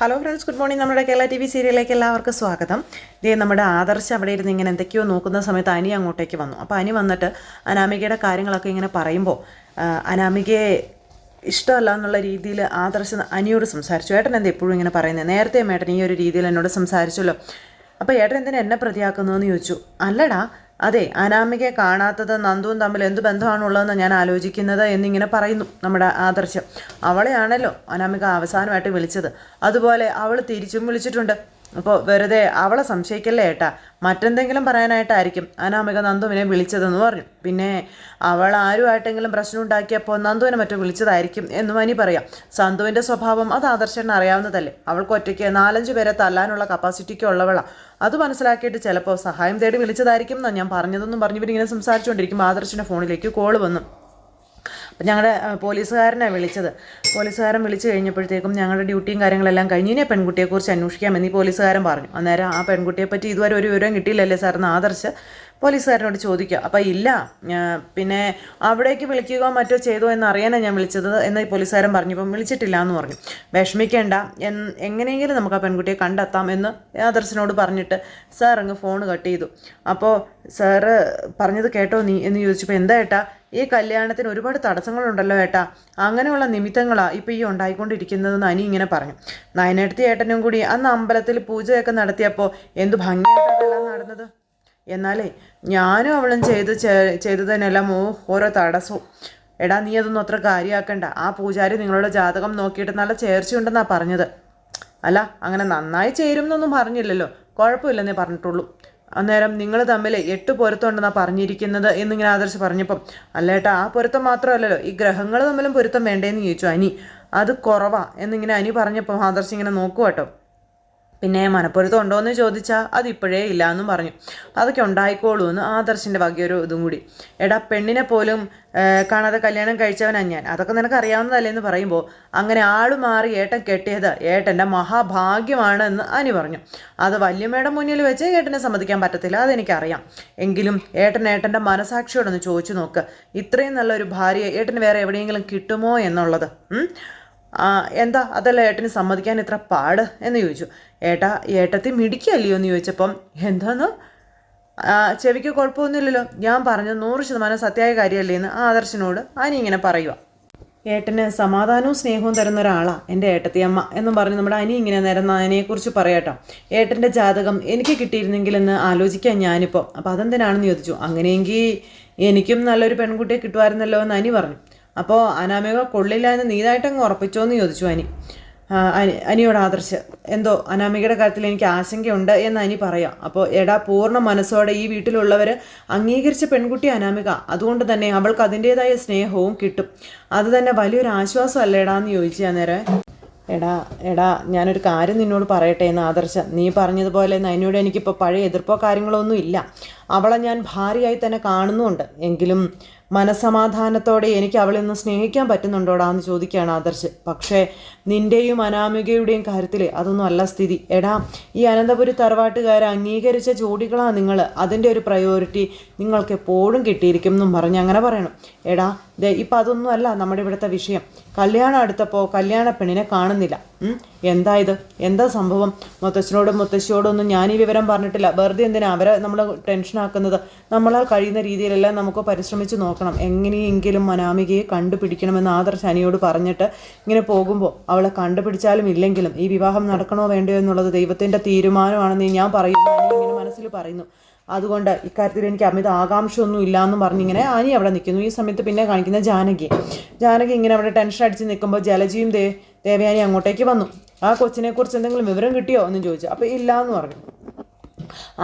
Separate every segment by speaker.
Speaker 1: Hello friends, good morning. നമ്മുടെ Kerala TV സീരിയലിലേക്ക് എല്ലാവർക്കും സ്വാഗതം. ഇതേ നമ്മുടെ ആദർശ് അവിടെ ഇരുന്ന് ഇങ്ങനെ എന്തൊക്കെയോ നോക്കുന്ന സമയത്ത് അനി അങ്ങോട്ടേക്ക് വന്നു. അപ്പോൾ അനി വന്നിട്ട് അനാമികയുടെ കാര്യങ്ങളൊക്കെ ഇങ്ങനെ പറയുമ്പോൾ അനാമികയെ ഇഷ്ടമല്ല എന്നുള്ള രീതിയിൽ ആദർശ് അനിയോട് സംസാരിച്ചു. ഏട്ടൻ എന്താ എപ്പോഴും ഇങ്ങനെ പറയുന്നത്? നേരത്തെ ഏട്ടൻ ഈ ഒരു രീതിയിൽ എന്നോട് സംസാരിച്ചല്ലോ. അപ്പോൾ ഏട്ടൻ എന്തിനാ എന്നെ പ്രതിയാക്കുന്നതെന്ന് ചോദിച്ചു. അല്ലടാ, അതെ, അനാമികയെ കാണാത്തത് നന്ദുവും തമ്മിൽ എന്ത് ബന്ധമാണുള്ളതെന്ന് ഞാൻ ആലോചിക്കുന്നത് എന്നിങ്ങനെ പറയുന്നു നമ്മുടെ ആദർശം. അവളെയാണല്ലോ അനാമിക അവസാനമായിട്ട് വിളിച്ചത്, അതുപോലെ അവൾ തിരിച്ചും വിളിച്ചിട്ടുണ്ട്. അപ്പോൾ വെറുതെ അവളെ സംശയിക്കല്ലേ ഏട്ടാ, മറ്റെന്തെങ്കിലും പറയാനായിട്ടായിരിക്കും അനാമിക നന്ദുവിനെ വിളിച്ചതെന്ന് പറഞ്ഞു. പിന്നെ അവൾ ആരുമായിട്ടെങ്കിലും പ്രശ്നം ഉണ്ടാക്കിയപ്പോൾ നന്ദുവിനെ മറ്റോ വിളിച്ചതായിരിക്കും എന്നും അനി പറയാം. സന്തുവിൻ്റെ സ്വഭാവം അത് ആദർശന് അറിയാവുന്നതല്ലേ. അവൾക്ക് ഒറ്റയ്ക്ക് 4-5 പേരെ തല്ലാനുള്ള കപ്പാസിറ്റിക്ക് ഉള്ളവളാണ്. അത് മനസ്സിലാക്കിയിട്ട് ചിലപ്പോൾ സഹായം തേടി വിളിച്ചതായിരിക്കും എന്നാണ് ഞാൻ പറഞ്ഞതെന്നും പറഞ്ഞിവരിങ്ങനെ സംസാരിച്ചുകൊണ്ടിരിക്കും. ആദർശിൻ്റെ ഫോണിലേക്ക് കോൾ വന്നു. അപ്പം ഞങ്ങളുടെ പോലീസുകാരനെ വിളിച്ചത്. പോലീസുകാരൻ വിളിച്ചു കഴിഞ്ഞപ്പോഴത്തേക്കും ഞങ്ങളുടെ ഡ്യൂട്ടിയും കാര്യങ്ങളെല്ലാം കഴിഞ്ഞ് ഇനി പെൺകുട്ടിയെക്കുറിച്ച് അന്വേഷിക്കാമെന്ന് ഈ പോലീസുകാരൻ പറഞ്ഞു. അന്നേരം ആ പെൺകുട്ടിയെപ്പറ്റി ഇതുവരെ ഒരു വിവരം കിട്ടിയില്ലല്ലേ സാർ എന്ന് ആദർശ് പോലീസുകാരനോട് ചോദിക്കുക. അപ്പം ഇല്ല, പിന്നെ അവിടേക്ക് വിളിക്കുകയോ മറ്റോ ചെയ്തോ എന്നറിയാനാണ് ഞാൻ വിളിച്ചത് എന്ന് ഈ പോലീസുകാരൻ പറഞ്ഞപ്പം വിളിച്ചിട്ടില്ല എന്ന് പറഞ്ഞു. വിഷമിക്കേണ്ട, എങ്ങനെയെങ്കിലും നമുക്ക് ആ പെൺകുട്ടിയെ കണ്ടെത്താം എന്ന് ആദർശിനോട് പറഞ്ഞിട്ട് സാർ അങ്ങ് ഫോൺ കട്ട് ചെയ്തു. അപ്പോൾ സാറ് പറഞ്ഞത് കേട്ടോ നീ എന്ന് ചോദിച്ചപ്പോൾ എന്താ ഏട്ടാ, ഈ കല്യാണത്തിന് ഒരുപാട് തടസ്സങ്ങളുണ്ടല്ലോ ഏട്ടാ, അങ്ങനെയുള്ള നിമിത്തങ്ങളാണ് ഇപ്പോൾ ഈ ഉണ്ടായിക്കൊണ്ടിരിക്കുന്നതെന്ന് അനി ഇങ്ങനെ പറഞ്ഞു. നയനടുത്തി ഏട്ടനും കൂടി അന്ന് അമ്പലത്തിൽ പൂജയൊക്കെ നടത്തിയപ്പോൾ എന്ത് ഭംഗിയായിട്ടതെല്ലാം നടന്നത്. എന്നാലേ ഞാനും അവളും ചെയ്തതിനെല്ലാം ഓരോ തടസ്സവും. എടാ, നീ അതൊന്നും അത്ര കാര്യമാക്കണ്ട. ആ പൂജാരി നിങ്ങളുടെ ജാതകം നോക്കിയിട്ട് നല്ല ചേർച്ചയുണ്ടെന്നാണ് പറഞ്ഞത്. അല്ല, അങ്ങനെ നന്നായി ചേരും എന്നൊന്നും പറഞ്ഞില്ലല്ലോ, കുഴപ്പമില്ലെന്നേ പറഞ്ഞിട്ടുള്ളൂ. അന്നേരം നിങ്ങൾ തമ്മിൽ 8 പൊരുത്തമുണ്ടെന്നാണ് പറഞ്ഞിരിക്കുന്നത് എന്നിങ്ങനെ ആദർശ് പറഞ്ഞപ്പം അല്ലേട്ടാ, ആ പൊരുത്തം മാത്രമല്ലല്ലോ, ഈ ഗ്രഹങ്ങൾ തമ്മിലും പൊരുത്തം വേണ്ടേന്ന് ചോദിച്ചു അനി. അത് കുറവാ എന്നിങ്ങനെ അനി പറഞ്ഞപ്പോൾ ആദർശ് ഇങ്ങനെ നോക്കുക കേട്ടോ. പിന്നെ മനപ്പൊരുത്തം ഉണ്ടോ എന്ന് ചോദിച്ചാൽ അതിപ്പോഴേ ഇല്ല എന്നും പറഞ്ഞു. അതൊക്കെ ഉണ്ടായിക്കോളൂ എന്ന് ആദർശിൻ്റെ വകയൊരു ഇതും കൂടി. എടാ, പെണ്ണിനെ പോലും കാണാതെ കല്യാണം കഴിച്ചവനാണ് ഞാൻ, അതൊക്കെ നിനക്ക് അറിയാവുന്നതല്ലേ എന്ന് പറയുമ്പോൾ അങ്ങനെ ആള് മാറി ഏട്ടൻ കെട്ടിയത് ഏട്ടൻ്റെ മഹാഭാഗ്യമാണ് എന്ന് അനി പറഞ്ഞു. അത് വല്യമ്മയുടെ മുന്നിൽ വെച്ച് ഏട്ടനെ സമ്മതിക്കാൻ പറ്റത്തില്ല, അതെനിക്കറിയാം. എങ്കിലും ഏട്ടൻ്റെ മനസാക്ഷിയോടൊന്ന് ചോദിച്ചു നോക്ക്, ഇത്രയും നല്ലൊരു ഭാര്യയെ ഏട്ടന് വേറെ എവിടെയെങ്കിലും കിട്ടുമോ എന്നുള്ളത്. എന്താ അതല്ല ഏട്ടന് സമ്മതിക്കാൻ ഇത്ര പാട് എന്ന് ചോദിച്ചു. ഏട്ടത്തി മിടിക്കല്ലയോ എന്ന് ചോദിച്ചപ്പം എന്താന്ന്, ചെവിക്ക് കുഴപ്പമൊന്നുമില്ലല്ലോ, ഞാൻ പറഞ്ഞത് 100% സത്യമായ കാര്യമല്ലേ എന്ന് ആദർശിനോട് അനി ഇങ്ങനെ പറയുക. ഏട്ടന് സമാധാനവും സ്നേഹവും തരുന്ന ഒരാളാണ് എൻ്റെ ഏട്ടത്തിയമ്മ എന്നും പറഞ്ഞ് നമ്മുടെ അനി ഇങ്ങനെ നേരം അതിനെക്കുറിച്ച് പറയാട്ടോ. ഏട്ടൻ്റെ ജാതകം എനിക്ക് കിട്ടിയിരുന്നെങ്കിലെന്ന് ആലോചിക്കാൻ ഞാനിപ്പോൾ. അപ്പോൾ അതെന്തിനാണെന്ന് ചോദിച്ചു. അങ്ങനെയെങ്കിൽ എനിക്കും നല്ലൊരു പെൺകുട്ടിയെ കിട്ടുമായിരുന്നല്ലോ എന്ന് അനി പറഞ്ഞു. അപ്പോൾ അനാമിക കൊള്ളില്ല എന്ന് നീതായിട്ടങ്ങ് ഉറപ്പിച്ചോ എന്ന് ചോദിച്ചു അനിയോട് ആദർശ്. എന്തോ അനാമികയുടെ കാര്യത്തിൽ എനിക്ക് ആശങ്കയുണ്ട് എന്ന് അനി പറയാം. അപ്പോൾ എടാ, പൂർണ്ണ മനസ്സോടെ ഈ വീട്ടിലുള്ളവർ അംഗീകരിച്ച പെൺകുട്ടി അനാമിക, അതുകൊണ്ട് തന്നെ അവൾക്ക് അതിൻ്റേതായ സ്നേഹവും കിട്ടും. അത് തന്നെ വലിയൊരു ആശ്വാസമല്ലേടാ എന്ന് ചോദിച്ചു. അന്നേരം എടാ ഞാനൊരു കാര്യം നിന്നോട് പറയട്ടെ എന്ന് ആദർശ. നീ പറഞ്ഞതുപോലെ എന്നോട് എനിക്കിപ്പോൾ പഴയ എതിർപ്പോ കാര്യങ്ങളോ ഒന്നും ഇല്ല. അവളെ ഞാൻ ഭാര്യയായി തന്നെ കാണുന്നുമുണ്ട്. എങ്കിലും മനസ്സമാധാനത്തോടെ എനിക്ക് അവളെ ഒന്ന് സ്നേഹിക്കാൻ പറ്റുന്നുണ്ടോടാ എന്ന് ചോദിക്കുകയാണ് ആദർശ്. പക്ഷേ നിൻ്റെയും അനാമികയുടെയും കാര്യത്തിൽ അതൊന്നും അല്ല സ്ഥിതി. എടാ, ഈ അനന്തപുരി തറവാട്ടുകാരെ അംഗീകരിച്ച ജോഡികളാണ് നിങ്ങൾ, അതിൻ്റെ ഒരു പ്രയോറിറ്റി നിങ്ങൾക്ക് എപ്പോഴും കിട്ടിയിരിക്കും എന്നും പറഞ്ഞ് അങ്ങനെ പറയണം. എടാ, ഇപ്പം അതൊന്നും അല്ല നമ്മുടെ ഇവിടുത്തെ വിഷയം. കല്യാണം അടുത്തപ്പോൾ കല്യാണ പെണ്ണിനെ കാണുന്നില്ല. എന്താ ഇത്, എന്താ സംഭവം? മുത്തച്ഛനോടും മുത്തശ്ശിയോടൊന്നും ഞാൻ ഈ വിവരം പറഞ്ഞിട്ടില്ല. വെറുതെ എന്തിനാ അവരെ നമ്മൾ ടെൻഷനാക്കുന്നത്? നമ്മളാൽ കഴിയുന്ന രീതിയിലെല്ലാം നമുക്ക് പരിശ്രമിച്ച് നോക്കണം. എങ്ങനെയെങ്കിലും അനാമികയെ കണ്ടുപിടിക്കണമെന്ന് ആദർശ് അനിയോട് പറഞ്ഞിട്ട് ഇങ്ങനെ പോകുമ്പോൾ അവളെ കണ്ടുപിടിച്ചാലും ഇല്ലെങ്കിലും ഈ വിവാഹം നടക്കണോ വേണ്ടയോ എന്നുള്ളത് ദൈവത്തിൻ്റെ തീരുമാനമാണെന്ന് ഞാൻ പറയുന്നു. അനി ഇങ്ങനെ മനസ്സിൽ പറയുന്നു. അതുകൊണ്ട് ഇക്കാര്യത്തിൽ എനിക്ക് അമിത ആകാംക്ഷയൊന്നും ഇല്ല എന്ന് പറഞ്ഞിങ്ങനെ അനി അവിടെ നിൽക്കുന്നു. ഈ സമയത്ത് പിന്നെ കാണിക്കുന്ന ജാനകി ഇങ്ങനെ അവിടെ ടെൻഷൻ അടിച്ച് നിൽക്കുമ്പോൾ ജലജിയും ദേവയാനി അങ്ങോട്ടേക്ക് വന്നു. ആ കൊച്ചിനെക്കുറിച്ച് എന്തെങ്കിലും വിവരം കിട്ടിയോ എന്ന് ചോദിച്ചു. അപ്പോൾ ഇല്ല എന്ന് പറഞ്ഞു.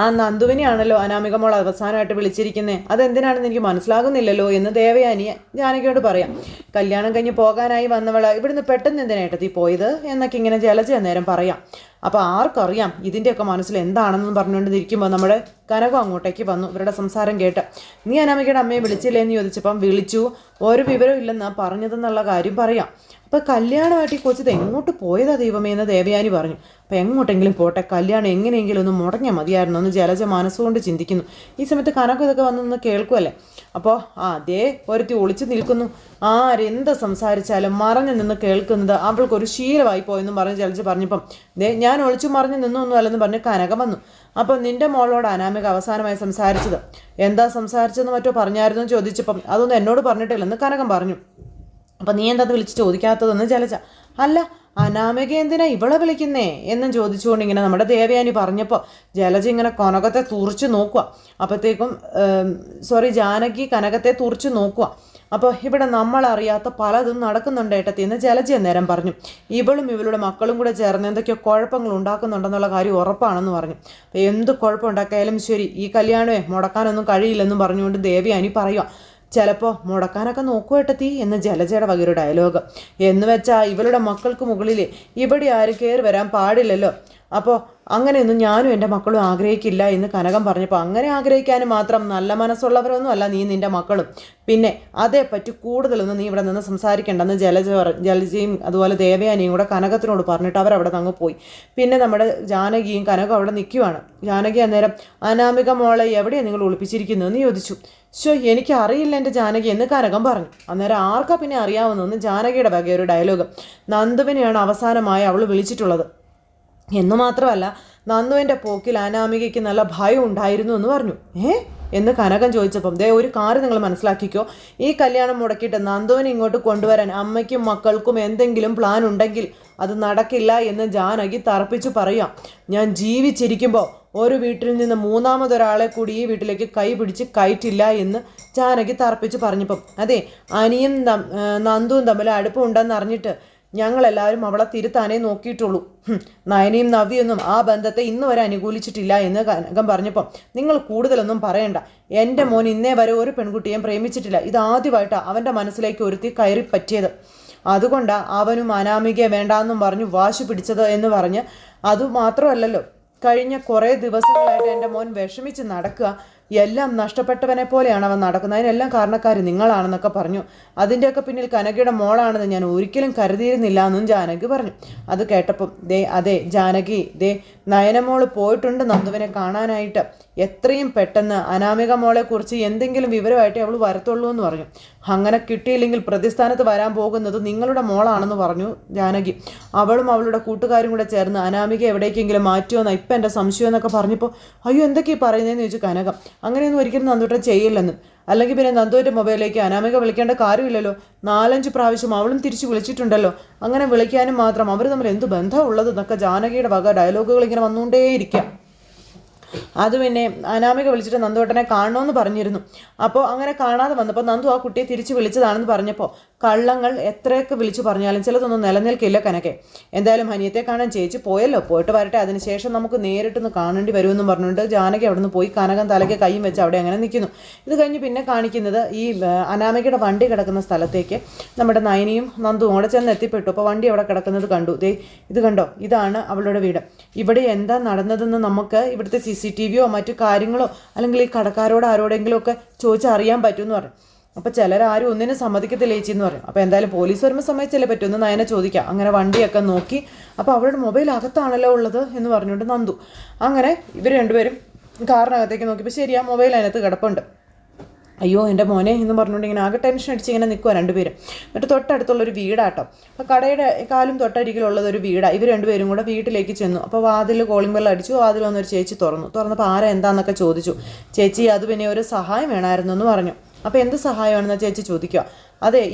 Speaker 1: ആ നന്ദുവിനെയാണല്ലോ അനാമിക മോൾ അവസാനമായിട്ട് വിളിച്ചിരിക്കുന്നത്, അതെന്തിനാണെന്ന് എനിക്ക് മനസ്സിലാകുന്നില്ലല്ലോ എന്ന് ദേവയാനി ജാനകിയോട് പറയാം. കല്യാണം കഴിഞ്ഞ് പോകാനായി വന്നവള് ഇവിടുന്ന് പെട്ടെന്ന് എന്തിനാ ഏട്ടത്തി പോയത് എന്നൊക്കെ ഇങ്ങനെ ജലജ നേരം പറയാം. അപ്പോൾ ആർക്കറിയാം ഇതിൻ്റെയൊക്കെ മനസ്സിൽ എന്താണെന്ന് പറഞ്ഞുകൊണ്ടിരിക്കുമ്പോൾ നമ്മുടെ കനകം അങ്ങോട്ടേക്ക് വന്നു. ഇവരുടെ സംസാരം കേട്ട്. നീ അനാമികയുടെ അമ്മയെ വിളിച്ചില്ലേ എന്ന് ചോദിച്ചപ്പം വിളിച്ചു, ഒരു വിവരം ഇല്ലെന്നാ പറഞ്ഞതെന്നുള്ള കാര്യം പറയാം. അപ്പോൾ കല്യാണമായിട്ട് ഈ കൊച്ചത് എങ്ങോട്ട് പോയതാ ദൈവമേ എന്ന് ദേവയാനി പറഞ്ഞു. അപ്പോൾ എങ്ങോട്ടെങ്കിലും പോട്ടെ, കല്യാണം എങ്ങനെയെങ്കിലും ഒന്ന് മുടങ്ങിയാൽ മതിയായിരുന്നു എന്ന് ജലജ മനസ്സുകൊണ്ട് ചിന്തിക്കുന്നു. ഈ സമയത്ത് കനകം ഇതൊക്കെ വന്നൊന്ന് കേൾക്കുമല്ലേ. അപ്പോൾ അതേ ഒരുത്തി ഒളിച്ചു നിൽക്കുന്നു, ആരെന്ത് സംസാരിച്ചാലും മറഞ്ഞു നിന്ന് കേൾക്കുന്നത് അവൾക്കൊരു ശീലമായി പോയെന്നും പറഞ്ഞ് ജലജ പറഞ്ഞപ്പം ഞാൻ ഒളിച്ചു മറിഞ്ഞു നിന്നൊന്നും അല്ലെന്ന് പറഞ്ഞ് കനകം വന്നു. അപ്പം നിന്റെ മോളോട് അനാമിക അവസാനമായി സംസാരിച്ചത് എന്താ സംസാരിച്ചതെന്ന് മറ്റോ പറഞ്ഞായിരുന്നു ചോദിച്ചപ്പം അതൊന്നും എന്നോട് പറഞ്ഞിട്ടില്ലെന്ന് കനകം പറഞ്ഞു. അപ്പം നീ എന്താ വിളിച്ച് ചോദിക്കാത്തതെന്ന് ജലജ. അല്ല, അനാമിക എന്തിനാ ഇവളെ വിളിക്കുന്നേ എന്നും ചോദിച്ചുകൊണ്ട് ഇങ്ങനെ നമ്മുടെ ദേവയാനി പറഞ്ഞപ്പോൾ ജലജ ഇങ്ങനെ കനകത്തെ തുറിച്ച് നോക്കുക. അപ്പോഴത്തേക്കും ജാനകി കനകത്തെ തുറിച്ച് നോക്കുക. അപ്പോൾ ഇവിടെ നമ്മളറിയാത്ത പലതും നടക്കുന്നുണ്ട് ഏട്ടത്തി എന്ന് ജലജ അന്നേരം പറഞ്ഞു. ഇവളും ഇവളുടെ മക്കളും കൂടെ ചേർന്ന് എന്തൊക്കെയോ കുഴപ്പങ്ങൾ ഉണ്ടാക്കുന്നുണ്ടെന്നുള്ള കാര്യം ഉറപ്പാണെന്ന് പറഞ്ഞു. അപ്പോൾ എന്ത് കുഴപ്പമുണ്ടാക്കിയാലും ശരി ഈ കല്യാണമേ മുടക്കാനൊന്നും കഴിയില്ലെന്നും പറഞ്ഞുകൊണ്ട് ദേവയാനി പറയുക. ചിലപ്പോൾ മുടക്കാനൊക്കെ നോക്കുവേട്ടത്തി എന്ന് ജലജയുടെ വകയൊരു ഡയലോഗ്. എന്ന് വെച്ചാൽ ഇവളുടെ മക്കൾക്ക് മുകളിൽ ഇവിടെ ആരും കയറി വരാൻ പാടില്ലല്ലോ. അപ്പോൾ അങ്ങനെയൊന്നും ഞാനും എൻ്റെ മക്കളും ആഗ്രഹിക്കില്ല എന്ന് കനകം പറഞ്ഞപ്പോൾ അങ്ങനെ ആഗ്രഹിക്കാനും മാത്രം നല്ല മനസ്സുള്ളവരൊന്നും അല്ല നീ നിൻ്റെ മക്കളും. പിന്നെ അതേപ്പറ്റി കൂടുതലൊന്നും നീ ഇവിടെ നിന്ന് സംസാരിക്കേണ്ടെന്ന് ജലജയും അതുപോലെ ദേവയാനിയും കൂടെ കനകത്തിനോട് പറഞ്ഞിട്ട് അവരവിടെ അങ്ങ് പോയി. പിന്നെ നമ്മുടെ ജാനകിയും കനകം അവിടെ നിൽക്കുവാണ്. ജാനകി അന്നേരം അനാമിക മോളെ എവിടെയാണ് നിങ്ങൾ ഒളിപ്പിച്ചിരിക്കുന്നു എന്ന് ചോദിച്ചു. എനിക്ക് അറിയില്ല എൻ്റെ ജാനകി എന്ന് കനകം പറഞ്ഞു. അന്നേരം ആർക്കാ പിന്നെ അറിയാവുന്നതെന്ന് ജാനകിയുടെ വകയൊരു ഡയലോഗ്. നന്ദുവിനെയാണ് അവസാനമായി അവൾ വിളിച്ചിട്ടുള്ളത് എന്നു മാത്രമല്ല നന്ദുവിൻ്റെ പോക്കിൽ അനാമികയ്ക്ക് നല്ല ഭയം ഉണ്ടായിരുന്നു എന്ന് പറഞ്ഞു. എന്ന് കനകം ചോദിച്ചപ്പം ഒരു കാര്യം നിങ്ങൾ മനസ്സിലാക്കിക്കോ, ഈ കല്യാണം മുടക്കിയിട്ട് നന്ദുവിനെ ഇങ്ങോട്ട് കൊണ്ടുവരാൻ അമ്മയ്ക്കും മക്കൾക്കും എന്തെങ്കിലും പ്ലാൻ ഉണ്ടെങ്കിൽ അത് നടക്കില്ല എന്ന് ജാനകി തറപ്പിച്ചു പറയാം. ഞാൻ ജീവിച്ചിരിക്കുമ്പോൾ ഒരു വീട്ടിൽ നിന്ന് മൂന്നാമതൊരാളെ കൂടി ഈ വീട്ടിലേക്ക് കൈ പിടിച്ച് കയറ്റില്ല എന്ന് ജാനകി തറപ്പിച്ച് പറഞ്ഞപ്പം അനിയും നന്ദുവും തമ്മിൽ അടുപ്പമുണ്ടെന്ന് അറിഞ്ഞിട്ട് ഞങ്ങളെല്ലാവരും അവളെ തിരുത്താനേ നോക്കിയിട്ടുള്ളൂ. നയനയും നവ്യൊന്നും ആ ബന്ധത്തെ ഇന്ന് വരെ അനുകൂലിച്ചിട്ടില്ല എന്ന് കനകം പറഞ്ഞപ്പം നിങ്ങൾ കൂടുതലൊന്നും പറയണ്ട. എൻ്റെ മോൻ ഇന്നേ വരെ ഒരു പെൺകുട്ടിയെയും പ്രേമിച്ചിട്ടില്ല. ഇതാദ്യമായിട്ടാണ് അവൻ്റെ മനസ്സിലേക്ക് ഒരുത്തി കയറി പറ്റിയത്. അതുകൊണ്ടാണ് അവനും അനാമികയെ വേണ്ടാന്നും പറഞ്ഞു വാശി പിടിച്ചത് എന്ന് പറഞ്ഞ് അതുമാത്രമല്ലല്ലോ കഴിഞ്ഞ കുറേ ദിവസങ്ങളായിട്ട് എൻ്റെ മോൻ വിഷമിച്ച് നടക്കുക. എല്ലാം നഷ്ടപ്പെട്ടവനെ പോലെയാണ് അവൻ നടക്കുന്നത്. അതിനെല്ലാം കാരണക്കാർ നിങ്ങളാണെന്നൊക്കെ പറഞ്ഞു. അതിൻ്റെയൊക്കെ പിന്നിൽ കനകയുടെ മോളാണെന്ന് ഞാൻ ഒരിക്കലും കരുതിയിരുന്നില്ല എന്നും ജാനകി പറഞ്ഞു. അത് കേട്ടപ്പം ജാനകി നയനമോള് പോയിട്ടുണ്ട് നന്ദുവിനെ കാണാനായിട്ട്. എത്രയും പെട്ടെന്ന് അനാമിക മോളെക്കുറിച്ച് എന്തെങ്കിലും വിവരമായിട്ട് അവൾ വരത്തുള്ളൂ എന്ന് പറഞ്ഞു. അങ്ങനെ കിട്ടിയില്ലെങ്കിൽ പ്രതിസ്ഥാനത്ത് വരാൻ പോകുന്നത് നിങ്ങളുടെ മോളാണെന്ന് പറഞ്ഞു ജാനകി. അവളും അവളുടെ കൂട്ടുകാരും കൂടെ ചേർന്ന് അനാമിക എവിടേക്കെങ്കിലും മാറ്റുമെന്ന ഇപ്പം എൻ്റെ സംശയം എന്നൊക്കെ പറഞ്ഞപ്പോൾ അയ്യോ എന്തൊക്കെയാണ് പറയുന്നതെന്ന് ചോദിച്ചു കനകം. അങ്ങനെയൊന്നും ഒരിക്കലും നന്ദുട്ടൻ ചെയ്യില്ലെന്ന്. അല്ലെങ്കിൽ പിന്നെ നന്ദുവിൻ്റെ മൊബൈലിലേക്ക് അനാമിക വിളിക്കേണ്ട കാര്യമില്ലല്ലോ. 4-5 പ്രാവശ്യം അവളും തിരിച്ച് വിളിച്ചിട്ടുണ്ടല്ലോ. അങ്ങനെ വിളിക്കാനും മാത്രം അവർ തമ്മിൽ എന്ത് ബന്ധമുള്ളത് എന്നൊക്കെ ജാനകിയുടെ വക ഡയലോഗുകൾ ഇങ്ങനെ വന്നുകൊണ്ടേയിരിക്കുക. അത് പിന്നെ അനാമിക വിളിച്ചിട്ട് നന്ദുവേട്ടനെ കാണണമെന്ന് പറഞ്ഞിരുന്നു. അപ്പോൾ അങ്ങനെ കാണാതെ വന്നപ്പോൾ നന്ദു ആ കുട്ടിയെ തിരിച്ച് വിളിച്ചതാണെന്ന് പറഞ്ഞപ്പോൾ കള്ളങ്ങൾ എത്രയൊക്കെ വിളിച്ചു പറഞ്ഞാലും ചിലതൊന്നും നിലനിൽക്കില്ല കനക്കെ. എന്തായാലും ഹനിയത്തെ കാണാൻ ചേച്ചി പോയല്ലോ, പോയിട്ട് വരട്ടെ, അതിനുശേഷം നമുക്ക് നേരിട്ടൊന്ന് കാണേണ്ടി വരുമെന്നും പറഞ്ഞുകൊണ്ട് ജാനകി അവിടെ നിന്ന് പോയി കനകം തലയ്ക്ക് കൈയും വെച്ച് അവിടെ അങ്ങനെ നിൽക്കുന്നു. ഇത് കഴിഞ്ഞ് പിന്നെ കാണിക്കുന്നത് ഈ അനാമികയുടെ വണ്ടി കിടക്കുന്ന സ്ഥലത്തേക്ക് നമ്മുടെ നയനിയും നന്ദുവും കൂടെ ചെന്ന് എത്തിപ്പെട്ടു. അപ്പോൾ വണ്ടി അവിടെ കിടക്കുന്നത് കണ്ടു. ഇത് കണ്ടോ, ഇതാണ് അവളുടെ വീട്. ഇവിടെ എന്താ നടന്നതെന്ന് നമുക്ക് ഇവിടുത്തെ CCTV മറ്റു കാര്യങ്ങളോ അല്ലെങ്കിൽ ഈ കടക്കാരോട് ആരോടെങ്കിലും ഒക്കെ ചോദിച്ചറിയാൻ പറ്റുമെന്ന് പറഞ്ഞു. അപ്പോൾ ചിലരാരും ഒന്നിനും സമ്മതിക്കത്തില്ല ചേച്ചി എന്ന് പറയും. അപ്പോൾ എന്തായാലും പോലീസ് വരുമ്പോൾ സമ്മതിച്ചല്ലേ പറ്റുമെന്ന് നയനെ ചോദിക്കാം. അങ്ങനെ വണ്ടിയൊക്കെ നോക്കി അപ്പോൾ അവളുടെ മൊബൈൽ അകത്താണല്ലോ ഉള്ളത് എന്ന് പറഞ്ഞുകൊണ്ട് നന്ദു അങ്ങനെ ഇവർ രണ്ടുപേരും കാറിനകത്തേക്ക് നോക്കിയപ്പോൾ ശരിയാ മൊബൈൽ അതിനകത്ത് കിടപ്പുണ്ട്. അയ്യോ എൻ്റെ മോനെ എന്ന് പറഞ്ഞുകൊണ്ട് ഇങ്ങനെ ആകെ ടെൻഷൻ അടിച്ച് ഇങ്ങനെ നിൽക്കുക രണ്ടുപേരും. എന്നിട്ട് തൊട്ടടുത്തുള്ളൊരു വീടാട്ടോ. അപ്പോൾ കടയുടെ കാലും തൊട്ടരികിലുള്ളതൊരു വീടാണ്. ഇവർ രണ്ടുപേരും കൂടെ വീട്ടിലേക്ക് ചെന്നു. അപ്പോൾ വാതിൽ കോളിംഗ് ബെൽ അടിച്ചു. വാതിൽ വന്നൊരു ചേച്ചി തുറന്നപ്പോൾ ആരാ എന്താണെന്നൊക്കെ ചോദിച്ചു. ചേച്ചി അത് പിന്നെ ഒരു സഹായം വേണമായിരുന്നു എന്ന് പറഞ്ഞു. അപ്പോൾ എന്ത് സഹായമാണെന്ന് ചേച്ചി ചോദിക്കുക.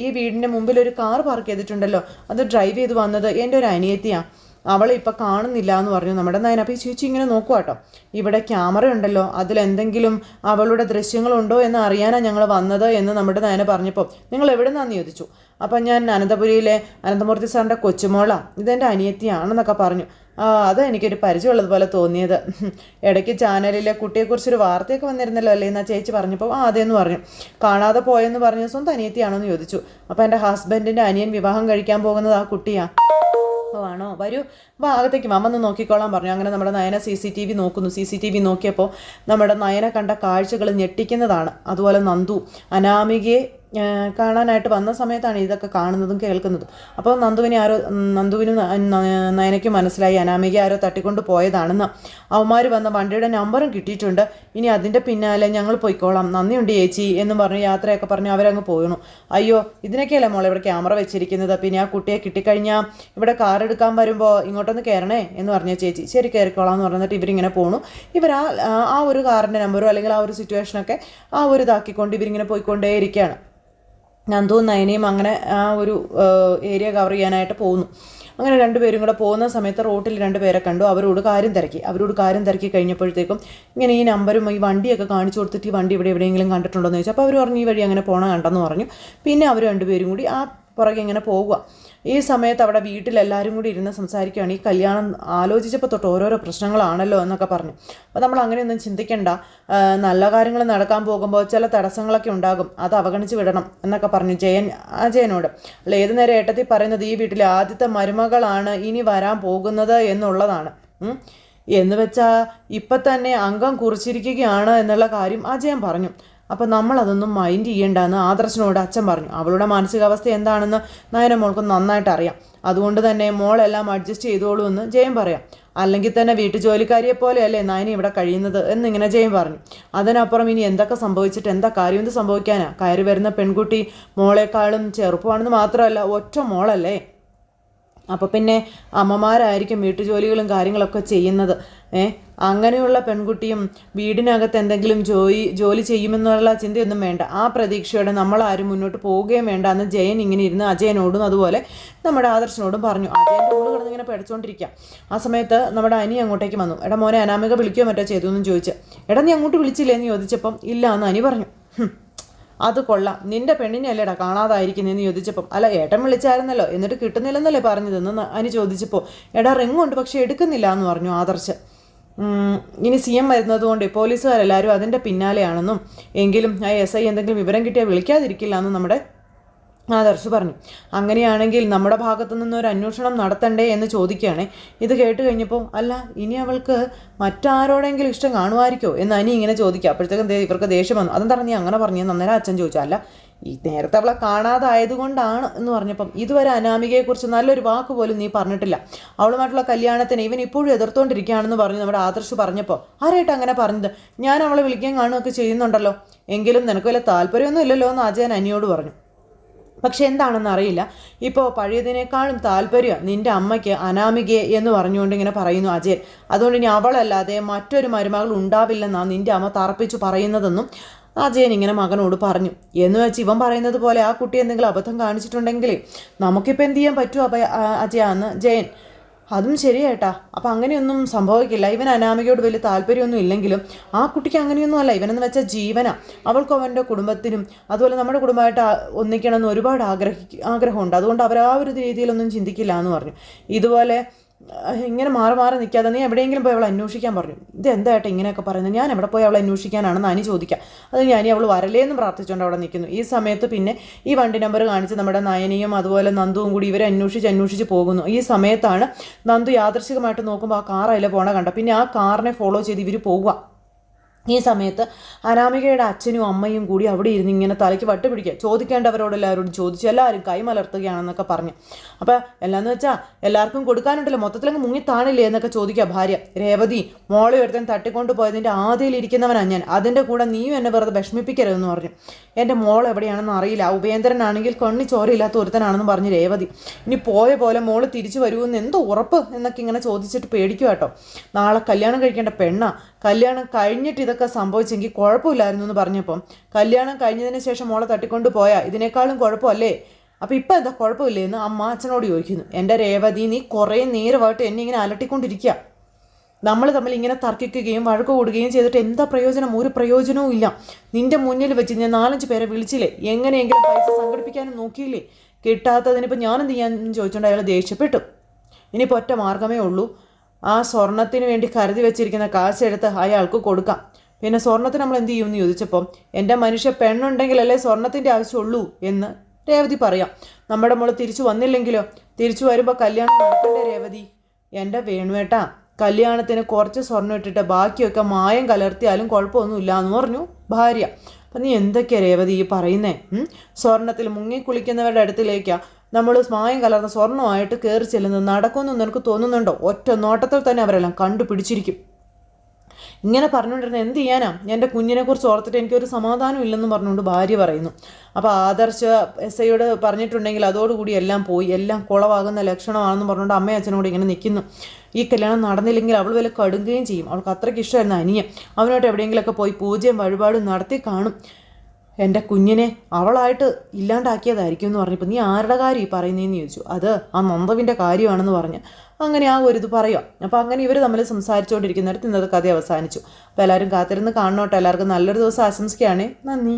Speaker 1: ഈ വീടിൻ്റെ മുമ്പിൽ ഒരു കാർ പാർക്ക് ചെയ്തിട്ടുണ്ടല്ലോ, അത് ഡ്രൈവ് ചെയ്ത് വന്നത് എൻ്റെ ഒരു അനിയത്തിയാണ്. അവളെ ഇപ്പം കാണുന്നില്ല എന്ന് പറഞ്ഞു നമ്മുടെ നയന. അപ്പോൾ ഈ ചേച്ചി ഇങ്ങനെ നോക്കുക കേട്ടോ. ഇവിടെ ക്യാമറ ഉണ്ടല്ലോ, അതിലെന്തെങ്കിലും അവളുടെ ദൃശ്യങ്ങളുണ്ടോ എന്ന് അറിയാനാണ് ഞങ്ങൾ വന്നത് എന്ന് നമ്മുടെ നയന പറഞ്ഞപ്പോൾ നിങ്ങൾ എവിടെ നിന്നാന്ന് ചോദിച്ചു. അപ്പം ഞാൻ അനന്തപുരിയിലെ അനന്തമൂർത്തി സാറിൻ്റെ കൊച്ചുമോളാണ്, ഇതെൻ്റെ അനിയത്തിയാണെന്നൊക്കെ പറഞ്ഞു. അത് എനിക്കൊരു പരിചയമുള്ളതുപോലെ തോന്നിയത്. ഇടയ്ക്ക് ചാനലിലെ കുട്ടിയെക്കുറിച്ചൊരു വാർത്തയൊക്കെ വന്നിരുന്നല്ലോ അല്ലേ എന്നാ ചേച്ചി പറഞ്ഞപ്പോൾ അതേന്ന് പറഞ്ഞു. കാണാതെ പോയെന്ന് പറഞ്ഞ സ്വന്തം അനിയത്തിയാണോന്ന് ചോദിച്ചു. അപ്പോൾ എൻ്റെ ഹസ്ബൻഡിൻ്റെ അനിയൻ വിവാഹം കഴിക്കാൻ പോകുന്നത് ആ കുട്ടിയാണ്. ആണോ, വരൂ, ഭാഗത്തേക്ക് അമ്മന്ന് നോക്കിക്കോളാൻ പറഞ്ഞു. അങ്ങനെ നമ്മുടെ നയന CCTV നോക്കുന്നു. CCTV നോക്കിയപ്പോൾ നമ്മുടെ നയന കണ്ട കാഴ്ചകൾ ഞെട്ടിക്കുന്നതാണ്. അതുപോലെ നന്ദു അനാമികയെ കാണാനായിട്ട് വന്ന സമയത്താണ് ഇതൊക്കെ കാണുന്നതും കേൾക്കുന്നതും. അപ്പോൾ നന്ദുവിനും നയനയ്ക്കും മനസ്സിലായി അനാമിക ആരോ തട്ടിക്കൊണ്ട് പോയതാണെന്ന്. അവന്മാർ വന്ന വണ്ടിയുടെ നമ്പറും കിട്ടിയിട്ടുണ്ട്. ഇനി അതിൻ്റെ പിന്നാലെ ഞങ്ങൾ പോയിക്കോളാം, നന്ദിയുണ്ട് ചേച്ചി എന്നും പറഞ്ഞ് യാത്രയൊക്കെ പറഞ്ഞ് അവരങ്ങ് പോയണു. അയ്യോ, ഇതിനൊക്കെയല്ലേ മോളെ ഇവിടെ ക്യാമറ വെച്ചിരിക്കുന്നത്, പിന്നെ ആ കുട്ടിയെ കിട്ടിക്കഴിഞ്ഞാൽ ഇവിടെ കാർ എടുക്കാൻ വരുമ്പോൾ ഇങ്ങോട്ടൊന്ന് കയറണേ എന്ന് പറഞ്ഞ ചേച്ചി. ശരി, കയറിക്കോളാം എന്ന് പറഞ്ഞിട്ട് ഇവരിങ്ങനെ പോണു. ഇവർ ആ ഒരു കാറിൻ്റെ നമ്പറോ അല്ലെങ്കിൽ ആ ഒരു സിറ്റുവേഷനൊക്കെ ആ ഒരു ഇതാക്കിക്കൊണ്ട് ഇവരിങ്ങനെ പോയിക്കൊണ്ടേയിരിക്കുകയാണ്. നന്ദുവും നയനയും അങ്ങനെ ആ ഒരു ഏരിയ കവർ ചെയ്യാനായിട്ട് പോകുന്നു. അങ്ങനെ രണ്ടുപേരും കൂടെ പോകുന്ന സമയത്ത് റോട്ടിൽ രണ്ടുപേരെ കണ്ടു. അവരോട് കാര്യം തിരക്കി കഴിഞ്ഞപ്പോഴത്തേക്കും ഇങ്ങനെ ഈ നമ്പരും ഈ വണ്ടിയൊക്കെ കാണിച്ചു കൊടുത്തിട്ട് ഈ വണ്ടി ഇവിടെ എവിടെയെങ്കിലും കണ്ടിട്ടുണ്ടോ എന്ന് ചോദിച്ചു. അപ്പോൾ അവർ പറഞ്ഞു ഈ വഴി അങ്ങനെ പോകണം കണ്ടെന്ന് പറഞ്ഞു. പിന്നെ അവർ രണ്ടുപേരും കൂടി ആ പുറകെ ഇങ്ങനെ പോകുക. ഈ സമയത്ത് അവിടെ വീട്ടിലെല്ലാവരും കൂടി ഇരുന്ന് സംസാരിക്കുകയാണ്. ഈ കല്യാണം ആലോചിച്ചപ്പോൾ തൊട്ട് ഓരോരോ പ്രശ്നങ്ങളാണല്ലോ എന്നൊക്കെ പറഞ്ഞു. അപ്പോൾ നമ്മൾ അങ്ങനെയൊന്നും ചിന്തിക്കേണ്ട, നല്ല കാര്യങ്ങൾ നടക്കാൻ പോകുമ്പോൾ ചില തടസ്സങ്ങളൊക്കെ ഉണ്ടാകും, അത് അവഗണിച്ച് വിടണം എന്നൊക്കെ പറഞ്ഞു അജയനോട്. അല്ല, ഏതു നേരം ഏട്ടത്തിൽ പറയുന്നത് ഈ വീട്ടിലെ ആദ്യത്തെ മരുമകളാണ് ഇനി വരാൻ പോകുന്നത് എന്നുള്ളതാണ്. എന്ന് വെച്ചാൽ ഇപ്പം തന്നെ അംഗം കുറിച്ചിരിക്കുകയാണ് എന്നുള്ള കാര്യം അജയൻ പറഞ്ഞു. അപ്പം നമ്മളതൊന്നും മൈൻഡ് ചെയ്യേണ്ടെന്ന് ആദർശനോട് അച്ഛൻ പറഞ്ഞു. അവളുടെ മാനസികാവസ്ഥ എന്താണെന്ന് നയന മോൾക്ക് നന്നായിട്ട് അറിയാം. അതുകൊണ്ട് തന്നെ മോളെല്ലാം അഡ്ജസ്റ്റ് ചെയ്തോളൂ എന്ന് ജയൻ പറയാം. അല്ലെങ്കിൽ തന്നെ വീട്ടുജോലിക്കാരിയെ പോലെയല്ലേ നയന ഇവിടെ കഴിയുന്നത് എന്നിങ്ങനെ ജയൻ പറഞ്ഞു. അതിനപ്പുറം ഇനി എന്തൊക്കെ സംഭവിച്ചിട്ട് എന്താ കാര്യം, എന്ത് സംഭവിക്കാനാ? കയറി വരുന്ന പെൺകുട്ടി മോളെക്കാളും ചെറുപ്പമാണെന്ന് മാത്രമല്ല ഒറ്റ മോളല്ലേ. അപ്പോൾ പിന്നെ അമ്മമാരായിരിക്കും വീട്ടുജോലികളും കാര്യങ്ങളൊക്കെ ചെയ്യുന്നത്. അങ്ങനെയുള്ള പെൺകുട്ടിയും വീടിനകത്ത് എന്തെങ്കിലും ജോലി ചെയ്യുമെന്നുള്ള ചിന്തയൊന്നും വേണ്ട. ആ പ്രതീക്ഷയോടെ നമ്മളാരും മുന്നോട്ട് പോവുകയും വേണ്ട എന്ന് ജയൻ ഇങ്ങനെ ഇരുന്ന് അജയനോടും അതുപോലെ നമ്മുടെ ആദർശനോടും പറഞ്ഞു. അജയൻ്റെ ഉള്ളിൽ കിടന്നിങ്ങനെ പഠിച്ചുകൊണ്ടിരിക്കുക. ആ സമയത്ത് നമ്മുടെ അനി അങ്ങോട്ടേക്ക് വന്നു. എടാ മോനെ, അനാമിക വിളിക്കുകയോ മറ്റോ ചെയ്തു എന്നും ചോദിച്ചു. എടാ നീ അങ്ങോട്ട് വിളിച്ചില്ലേ എന്ന് ചോദിച്ചപ്പം ഇല്ല എന്ന് അനി പറഞ്ഞു. അത് കൊള്ളാം, നിന്റെ പെണ്ണിനെല്ലേടാ കാണാതായിരിക്കുന്നതെന്ന് ചോദിച്ചപ്പം അല്ല ഏട്ടൻ വിളിച്ചായിരുന്നല്ലോ, എന്നിട്ട് കിട്ടുന്നില്ലെന്നല്ലേ പറഞ്ഞതെന്ന് അനി ചോദിച്ചപ്പോൾ എടാ റിങ് ഉണ്ട് പക്ഷെ എടുക്കുന്നില്ല എന്ന് പറഞ്ഞു ആദർശ്. ഇനി CM വരുന്നതുകൊണ്ട് പോലീസുകാരെല്ലാവരും അതിൻ്റെ പിന്നാലെയാണെന്നും എങ്കിലും ആ SI എന്തെങ്കിലും വിവരം കിട്ടിയാൽ വിളിക്കാതിരിക്കില്ല എന്നും നമ്മുടെ ആദർശ് പറഞ്ഞു. അങ്ങനെയാണെങ്കിൽ നമ്മുടെ ഭാഗത്തു നിന്നൊരു അന്വേഷണം നടത്തണ്ടേ എന്ന് ചോദിക്കുകയാണേ. ഇത് കേട്ട് കഴിഞ്ഞപ്പോൾ അല്ല ഇനി അവൾക്ക് മറ്റാരോടെങ്കിലും ഇഷ്ടം കാണുമായിരിക്കോ എന്ന് അനി ഇങ്ങനെ ചോദിക്കുക. അപ്പോഴത്തേക്കും ഇവർക്ക് ദേഷ്യം വന്നു. അതെന്താണ് നീ അങ്ങനെ പറഞ്ഞു എന്ന് അന്നേരം അച്ഛൻ ചോദിച്ചു. അല്ല, ഈ നേരത്തെ അവളെ കാണാതായതുകൊണ്ടാണ് എന്ന് പറഞ്ഞപ്പം ഇതുവരെ അനാമികയെക്കുറിച്ച് നല്ലൊരു വാക്ക് പോലും നീ പറഞ്ഞിട്ടില്ല. അവളുമായിട്ടുള്ള കല്യാണത്തിന് ഇവൻ ഇപ്പോഴും എതിർത്തുകൊണ്ടിരിക്കുകയാണെന്ന് പറഞ്ഞു നമ്മുടെ ആദർശ് പറഞ്ഞപ്പോൾ ആരായിട്ട് അങ്ങനെ പറഞ്ഞത്? ഞാൻ അവളെ വിളിക്കാൻ കാണുകയൊക്കെ ചെയ്യുന്നുണ്ടല്ലോ, എങ്കിലും നിനക്ക് വല്ല താല്പര്യമൊന്നും ഇല്ലല്ലോ എന്ന് അജയൻ അനിയോട് പറഞ്ഞു. പക്ഷെ എന്താണെന്ന് അറിയില്ല, ഇപ്പോൾ പഴയതിനേക്കാളും താല്പര്യം നിൻ്റെ അമ്മയ്ക്ക് അനാമികയെ എന്ന് പറഞ്ഞുകൊണ്ട് ഇങ്ങനെ പറയുന്നു അജയൻ. അതുകൊണ്ട് ഇനി അവളല്ലാതെ മറ്റൊരു മരുമകൾ ഉണ്ടാവില്ലെന്നാണ് നിൻ്റെ അമ്മ തറപ്പിച്ചു പറയുന്നതെന്നും അജയൻ ഇങ്ങനെ മകനോട് പറഞ്ഞു. എന്ന് വെച്ച് ഇവൻ പറയുന്നത് പോലെ ആ കുട്ടി എന്തെങ്കിലും അബദ്ധം കാണിച്ചിട്ടുണ്ടെങ്കിൽ നമുക്കിപ്പോൾ എന്ത് ചെയ്യാൻ പറ്റുമോ അജയ എന്ന് ജയൻ. അതും ശരിയേട്ടാ, അപ്പം അങ്ങനെയൊന്നും സംഭവിക്കില്ല. ഇവൻ അനാമികയോട് വലിയ താല്പര്യമൊന്നും ഇല്ലെങ്കിലും ആ കുട്ടിക്ക് അങ്ങനെയൊന്നും അല്ല. ഇവനെന്ന് വെച്ചാൽ ജീവനാ. അവൾക്കും അവൻ്റെ കുടുംബത്തിനും അതുപോലെ നമ്മുടെ കുടുംബമായിട്ട് ഒന്നിക്കണമെന്ന് ഒരുപാട് ആഗ്രഹമുണ്ട്. അതുകൊണ്ട് അവർ ആ ഒരു രീതിയിലൊന്നും ചിന്തിക്കില്ല എന്ന് പറഞ്ഞു. ഇതുപോലെ ഇങ്ങനെ മാറി നിൽക്കാതെ നീ എവിടെയെങ്കിലും പോയി അവളെ അന്വേഷിക്കാൻ പറഞ്ഞു. ഇത് എന്തായിട്ട് ഇങ്ങനെയൊക്കെ പറയുന്നത്? ഞാൻ എവിടെ പോയി അവളെ അന്വേഷിക്കാനാണെന്ന് അനി ചോദിക്കാം. അത് ഞാൻ അവൾ വരലേന്ന് പ്രാർത്ഥിച്ചുകൊണ്ട് അവിടെ നിൽക്കുന്നു. ഈ സമയത്ത് പിന്നെ ഈ വണ്ടി നമ്പർ കാണിച്ച് നമ്മുടെ നയനിയും അതുപോലെ നന്ദുവും കൂടി ഇവരെ അന്വേഷിച്ച് പോകുന്നു. ഈ സമയത്താണ് നന്ദു യാദൃശികമായിട്ട് നോക്കുമ്പോൾ ആ കാർ അതിലെ പോണ കണ്ട. പിന്നെ ആ കാറിനെ ഫോളോ ചെയ്ത് ഇവർ പോവുക. ഈ സമയത്ത് അനാമികയുടെ അച്ഛനും അമ്മയും കൂടി അവിടെ ഇരുന്ന് ഇങ്ങനെ തലയ്ക്ക് വട്ട് പിടിക്കുക. ചോദിക്കേണ്ടവരോട് എല്ലാവരോടും ചോദിച്ചു, എല്ലാവരും കൈമലർത്തുകയാണെന്നൊക്കെ പറഞ്ഞു. അപ്പോൾ എല്ലാന്ന് വെച്ചാൽ എല്ലാവർക്കും കൊടുക്കാനുണ്ടല്ലോ, മൊത്തത്തിലങ്ങ് മുങ്ങിത്താണില്ലേ എന്നൊക്കെ ചോദിക്കുക ഭാര്യ. രേവതി മോളെ ഒരുത്തൻ തട്ടിക്കൊണ്ട് പോയതിൻ്റെ ആദ്യയിലിരിക്കുന്നവനാണ് ഞാൻ, അതിൻ്റെ കൂടെ നീയും എന്നെ വെറുതെ വിഷമിപ്പിക്കരുതെന്ന് പറഞ്ഞു. എൻ്റെ മോൾ എവിടെയാണെന്ന് അറിയില്ല, ഉപേന്ദ്രനാണെങ്കിൽ കണ്ണി ചോരയില്ലാത്ത ഒരുത്തനാണെന്ന് പറഞ്ഞ് രേവതി. ഇനി പോയ പോലെ മോള് തിരിച്ചു വരുമെന്ന് എന്തോ ഉറപ്പ് എന്നൊക്കെ ഇങ്ങനെ ചോദിച്ചിട്ട് പേടിക്കുക കേട്ടോ. നാളെ കല്യാണം കഴിക്കേണ്ട പെണ്ണാ, കല്യാണം കഴിഞ്ഞിട്ട് ഇതൊക്കെ സംഭവിച്ചെങ്കിൽ കുഴപ്പമില്ലായിരുന്നു എന്ന് പറഞ്ഞപ്പം കല്യാണം കഴിഞ്ഞതിന് ശേഷം മോളെ തട്ടിക്കൊണ്ട് പോയാൽ ഇതിനേക്കാളും കുഴപ്പമല്ലേ? അപ്പോൾ ഇപ്പം എന്താ കുഴപ്പമില്ലേ എന്ന് അമ്മ അച്ഛനോട് ചോദിക്കുന്നു. എൻ്റെ രേവതി, നീ കുറേ നേരമായിട്ട് എന്നെ ഇങ്ങനെ അലട്ടിക്കൊണ്ടിരിക്കുക. നമ്മൾ തമ്മിൽ ഇങ്ങനെ തർക്കിക്കുകയും വഴക്ക് കൂടുകയും ചെയ്തിട്ട് എന്താ പ്രയോജനം? ഒരു പ്രയോജനവും ഇല്ല. നിൻ്റെ മുന്നിൽ വെച്ച് ഞാൻ 4-5 പേരെ വിളിച്ചില്ലേ, എങ്ങനെയെങ്കിലും പൈസ സംഘടിപ്പിക്കാനും നോക്കിയില്ലേ, കിട്ടാത്തതിനിപ്പോൾ ഞാനെന്ത് ചെയ്യാൻ ചോദിച്ചുകൊണ്ട് അയാൾ ദേഷ്യപ്പെട്ടു. ഇനിയിപ്പോൾ ഒറ്റ മാർഗമേ ഉള്ളൂ, ആ സ്വർണത്തിന് വേണ്ടി കരുതി വെച്ചിരിക്കുന്ന കാശെടുത്ത് അയാൾക്ക് കൊടുക്കാം. പിന്നെ സ്വർണത്തിന് നമ്മൾ എന്ത് ചെയ്യുമെന്ന് ചോദിച്ചപ്പം എൻ്റെ മനുഷ്യ പെണ്ണുണ്ടെങ്കിലല്ലേ സ്വർണത്തിൻ്റെ ആവശ്യമുള്ളൂ എന്ന് രേവതി പറയാം. നമ്മുടെ മോള് തിരിച്ചു വന്നില്ലെങ്കിലോ? തിരിച്ചു വരുമ്പോൾ കല്യാണം നടക്കണ്ടേ രേവതി? എൻ്റെ വേണുവേട്ടാ, കല്യാണത്തിന് കുറച്ച് സ്വർണ്ണം ഇട്ടിട്ട് ബാക്കിയൊക്കെ മായം കലർത്തിയാലും കുഴപ്പമൊന്നുമില്ല എന്ന് പറഞ്ഞു ഭാര്യ. അപ്പം നീ എന്തൊക്കെയാണ് രേവതി ഈ പറയുന്നേ? സ്വർണത്തിൽ മുങ്ങിക്കുളിക്കുന്നവരുടെ അടുത്തിലേക്കാണ് നമ്മൾ മായം കലർന്ന സ്വർണ്ണമായിട്ട് കയറി ചെല്ലുന്നത്. നടക്കുമെന്ന് നിനക്ക് തോന്നുന്നുണ്ടോ? ഒറ്റ നോട്ടത്തിൽ തന്നെ അവരെല്ലാം കണ്ടുപിടിച്ചിരിക്കും. ഇങ്ങനെ പറഞ്ഞുകൊണ്ടിരുന്ന എന്ത് ചെയ്യാനാ? എൻ്റെ കുഞ്ഞിനെക്കുറിച്ച് ഓർത്തിട്ട് എനിക്കൊരു സമാധാനം ഇല്ലെന്ന് പറഞ്ഞുകൊണ്ട് ഭാര്യ പറയുന്നു. അപ്പോൾ ആദർശ് SIയോട് പറഞ്ഞിട്ടുണ്ടെങ്കിൽ അതോടുകൂടി എല്ലാം പോയി, എല്ലാം കുളവാകുന്ന ലക്ഷണമാണെന്ന് പറഞ്ഞുകൊണ്ട് അമ്മയും അച്ഛനോട് ഇങ്ങനെ നിൽക്കുന്നു. ഈ കല്യാണം നടന്നില്ലെങ്കിൽ അവൾ വില കടുങ്ങുകയും ചെയ്യും. അവൾക്ക് അത്രയ്ക്ക് ഇഷ്ടമായിരുന്നു അനിയൻ. അവനോട്ട് എവിടെയെങ്കിലുമൊക്കെ പോയി പൂജയും വഴിപാടും നടത്തി കാണും. എൻ്റെ കുഞ്ഞിനെ അവളായിട്ട് ഇല്ലാണ്ടാക്കിയതായിരിക്കും എന്ന് പറഞ്ഞപ്പോൾ നീ ആരുടെ കാര്യം ഈ പറയുന്നതെന്ന് ചോദിച്ചു. അത് ആ നന്ദവിൻ്റെ കാര്യമാണെന്ന് പറഞ്ഞ് അങ്ങനെ ആ ഒരു ഇത് പറയുക. അപ്പോൾ അങ്ങനെ ഇവർ തമ്മിൽ സംസാരിച്ചുകൊണ്ടിരിക്കുന്നിടത്ത് ഇന്നത്തെ കഥ അവസാനിച്ചു. അപ്പോൾ എല്ലാവരും കാത്തിരുന്ന് കാണണോട്ടെ. എല്ലാവർക്കും നല്ലൊരു ദിവസം ആശംസിക്കുകയാണേ. നന്ദി.